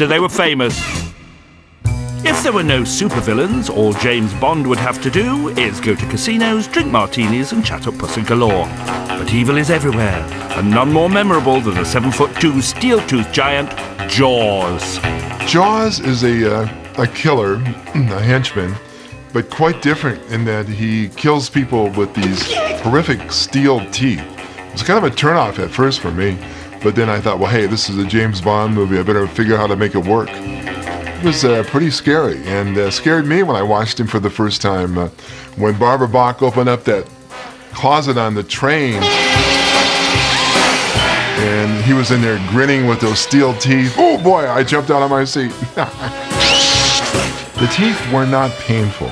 after they were famous. If there were no supervillains, all James Bond would have to do is go to casinos, drink martinis and chat up pussy galore. But evil is everywhere, and none more memorable than the 7'2" steel-toothed giant, Jaws. Jaws is a killer, a henchman, but quite different in that he kills people with these horrific steel teeth. It was kind of a turnoff at first for me, but then I thought, well, hey, this is a James Bond movie. I better figure out how to make it work. It was pretty scary, and scared me when I watched him for the first time. When Barbara Bach opened up that closet on the train, and he was in there grinning with those steel teeth. Oh boy, I jumped out of my seat. The teeth were not painful,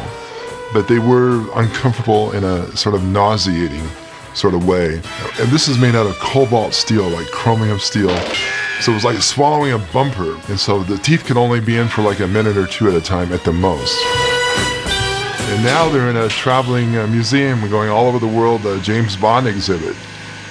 but they were uncomfortable in a sort of nauseating sort of way. And this is made out of cobalt steel, like chromium steel. So it was like swallowing a bumper. And so the teeth could only be in for like a minute or two at a time at the most. And now they're in a traveling museum. We're going all over the world, a James Bond exhibit.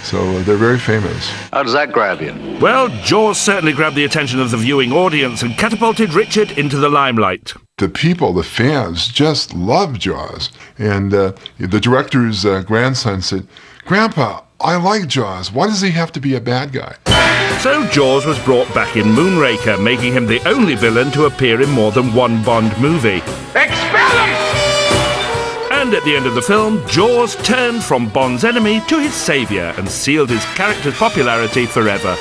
So they're very famous. How does that grab you? Well, Jaws certainly grabbed the attention of the viewing audience and catapulted Richard into the limelight. The people, the fans, just love Jaws. And the director's grandson said, "Grandpa, I like Jaws. Why does he have to be a bad guy?" So Jaws was brought back in Moonraker, making him the only villain to appear in more than one Bond movie. Expel him! And at the end of the film, Jaws turned from Bond's enemy to his saviour and sealed his character's popularity forever.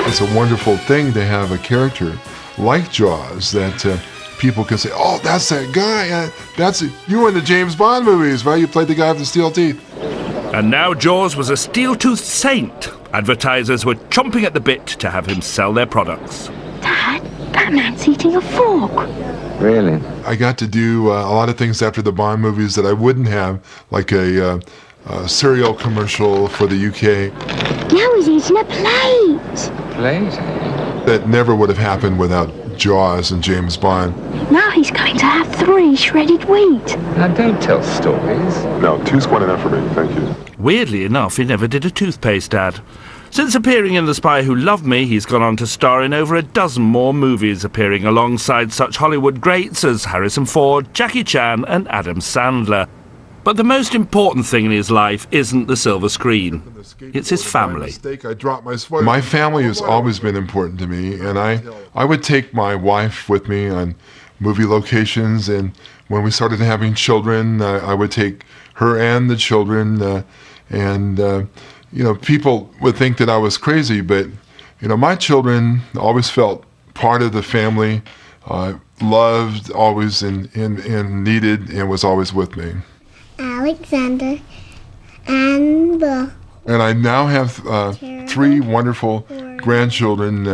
It's a wonderful thing to have a character like Jaws that people can say, "Oh, that's that guy. You were in the James Bond movies, right? You played the guy with the steel teeth." And now Jaws was a steel-toothed saint. Advertisers were chomping at the bit to have him sell their products. Dad, that man's eating a fork. Really? I got to do a lot of things after the Bond movies that I wouldn't have, like a cereal commercial for the UK. Now he's eating a plate. Plate? That never would have happened without Jaws and James Bond. Now he's going to have 3 shredded wheat. Now don't tell stories. No, 2's quite enough for me, thank you. Weirdly enough, he never did a toothpaste ad. Since appearing in The Spy Who Loved Me, he's gone on to star in over a dozen more movies, appearing alongside such Hollywood greats as Harrison Ford, Jackie Chan and Adam Sandler. But the most important thing in his life isn't the silver screen. It's his family. My family has always been important to me, and I would take my wife with me on movie locations, and when we started having children, I would take her and the children, people would think that I was crazy, but, my children always felt part of the family, loved always and needed, and was always with me. Alexander and Bill. And I now have 3 wonderful grandchildren,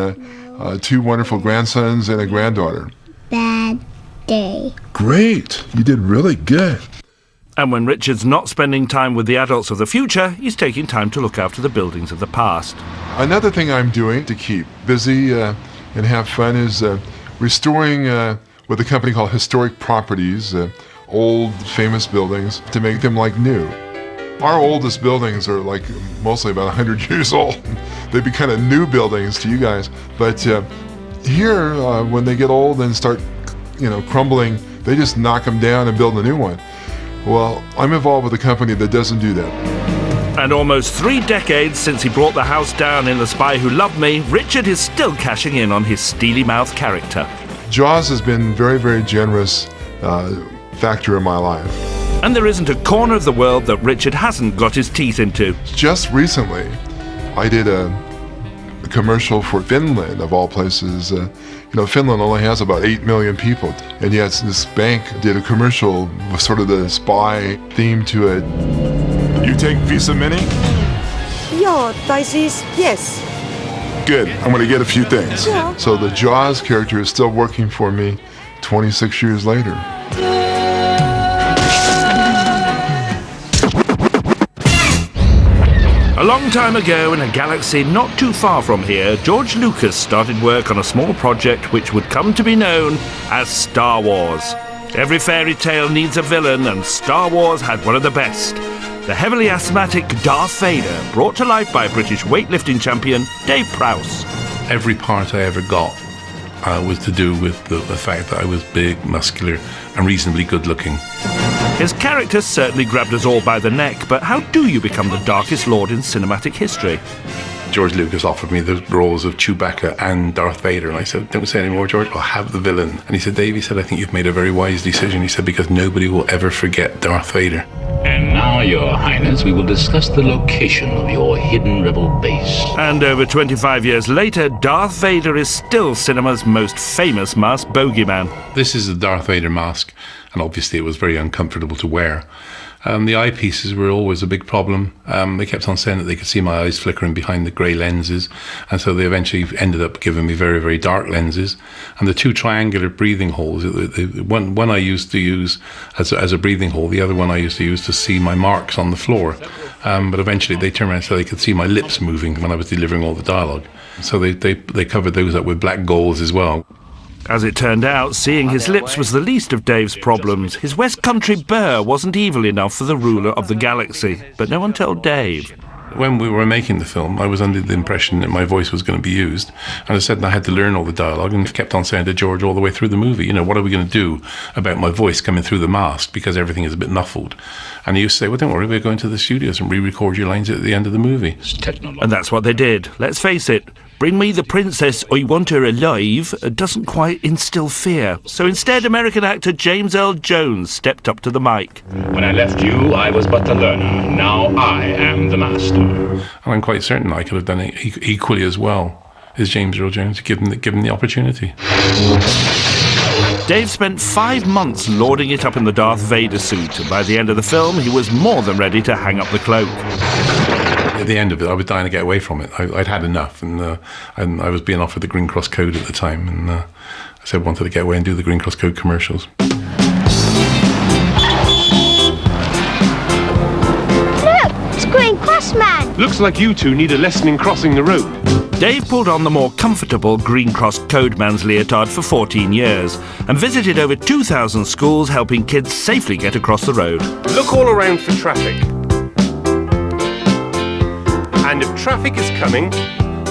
2 wonderful grandsons and a granddaughter. Bad day. Great, you did really good. And when Richard's not spending time with the adults of the future, he's taking time to look after the buildings of the past. Another thing I'm doing to keep busy and have fun is restoring with a company called Historic Properties, old famous buildings to make them like new. Our oldest buildings are like mostly about 100 years old. They'd be kind of new buildings to you guys. But here, when they get old and start, crumbling, they just knock them down and build a new one. Well, I'm involved with a company that doesn't do that. And almost 3 decades since he brought the house down in The Spy Who Loved Me, Richard is still cashing in on his steely-mouthed character. Jaws has been very, very generous factor in my life. And there isn't a corner of the world that Richard hasn't got his teeth into. Just recently, I did a commercial for Finland, of all places. Finland only has about 8 million people, and yet this bank did a commercial with sort of the spy theme to it. You take Visa Mini? Joo, tai siis, yes. Good, I'm going to get a few things. Yeah. So the Jaws character is still working for me 26 years later. A long time ago, in a galaxy not too far from here, George Lucas started work on a small project which would come to be known as Star Wars. Every fairy tale needs a villain, and Star Wars had one of the best. The heavily asthmatic Darth Vader, brought to life by British weightlifting champion Dave Prowse. Every part I ever got was to do with the fact that I was big, muscular, and reasonably good-looking. His character certainly grabbed us all by the neck, but how do you become the Darkest Lord in cinematic history? George Lucas offered me the roles of Chewbacca and Darth Vader, and I said, don't say any more, George, I'll have the villain. And he said, Dave, he said, I think you've made a very wise decision. He said, because nobody will ever forget Darth Vader. And now, Your Highness, we will discuss the location of your hidden rebel base. And over 25 years later, Darth Vader is still cinema's most famous masked bogeyman. This is the Darth Vader mask, and obviously it was very uncomfortable to wear. The eyepieces were always a big problem. They kept on saying that they could see my eyes flickering behind the grey lenses, and so they eventually ended up giving me very, very dark lenses. And the two triangular breathing holes, one I used to use as a breathing hole, the other one I used to use to see my marks on the floor. But eventually they turned around so they could see my lips moving when I was delivering all the dialogue. So they covered those up with black gauze as well. As it turned out, seeing his lips was the least of Dave's problems. His West Country burr wasn't evil enough for the ruler of the galaxy, but no one told Dave. When we were making the film, I was under the impression that my voice was going to be used, and I said I had to learn all the dialogue, and kept on saying to George all the way through the movie, you know, what are we going to do about my voice coming through the mask, because everything is a bit muffled. And he used to say, well, don't worry, we're going to the studios and re-record your lines at the end of the movie. And that's what they did. Let's face it, bring me the princess, I want her alive, doesn't quite instill fear. So instead, American actor James Earl Jones stepped up to the mic. When I left you, I was but the learner. Now I am the master. And I'm quite certain I could have done it equally as well as James Earl Jones, given the opportunity. Dave spent 5 months lording it up in the Darth Vader suit, and by the end of the film, he was more than ready to hang up the cloak. At the end of it, I was dying to get away from it. I'd had enough, and I was being offered the Green Cross Code at the time, and I said I wanted to get away and do the Green Cross Code commercials. Look, it's Green Cross Man. Looks like you two need a lesson in crossing the road. Dave pulled on the more comfortable Green Cross Codeman's leotard for 14 years and visited over 2,000 schools, helping kids safely get across the road. Look all around for traffic. And if traffic is coming,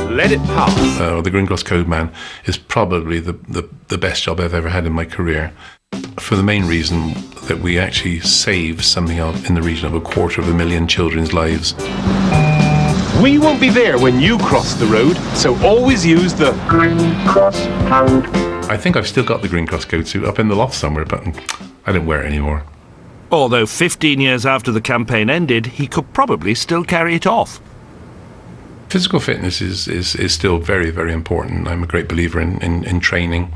let it pass. The Green Cross Code Man is probably the best job I've ever had in my career, for the main reason that we actually save something in the region of 250,000 children's lives. We won't be there when you cross the road, so always use the Green Cross Code. I think I've still got the Green Cross Code suit up in the loft somewhere, but I don't wear it anymore. Although 15 years after the campaign ended, he could probably still carry it off. Physical fitness is still very, very important. I'm a great believer in training,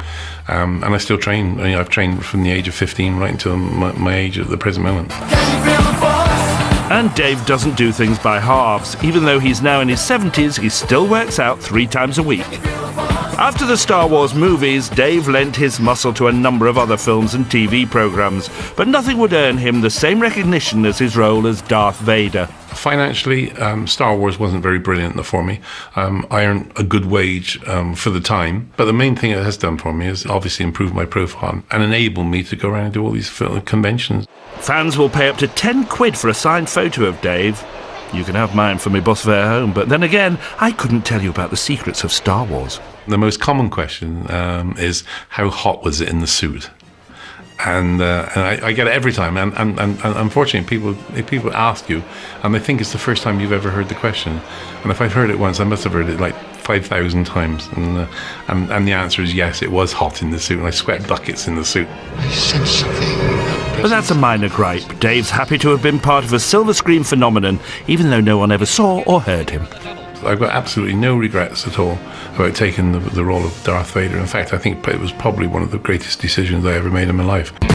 and I still train. I've trained from the age of 15 right until my age at the present moment. And Dave doesn't do things by halves. Even though he's now in his 70s, he still works out 3 times a week. After the Star Wars movies, Dave lent his muscle to a number of other films and TV programs, but nothing would earn him the same recognition as his role as Darth Vader. Financially, Star Wars wasn't very brilliant for me. I earned a good wage for the time, but the main thing it has done for me is obviously improve my profile and enable me to go around and do all these film conventions. Fans will pay up to 10 quid for a signed photo of Dave. You can have mine for my bus fare home, but then again, I couldn't tell you about the secrets of Star Wars. The most common question is, how hot was it in the suit? And I get it every time, and unfortunately people ask you, and they think it's the first time you've ever heard the question. And if I've heard it once, I must have heard it like 5,000 times. And the answer is yes, it was hot in the suit, and I sweat buckets in the suit. I sense something. But that's a minor gripe. Dave's happy to have been part of a silver screen phenomenon, even though no one ever saw or heard him. I've got absolutely no regrets at all about taking the role of Darth Vader. In fact, I think it was probably one of the greatest decisions I ever made in my life.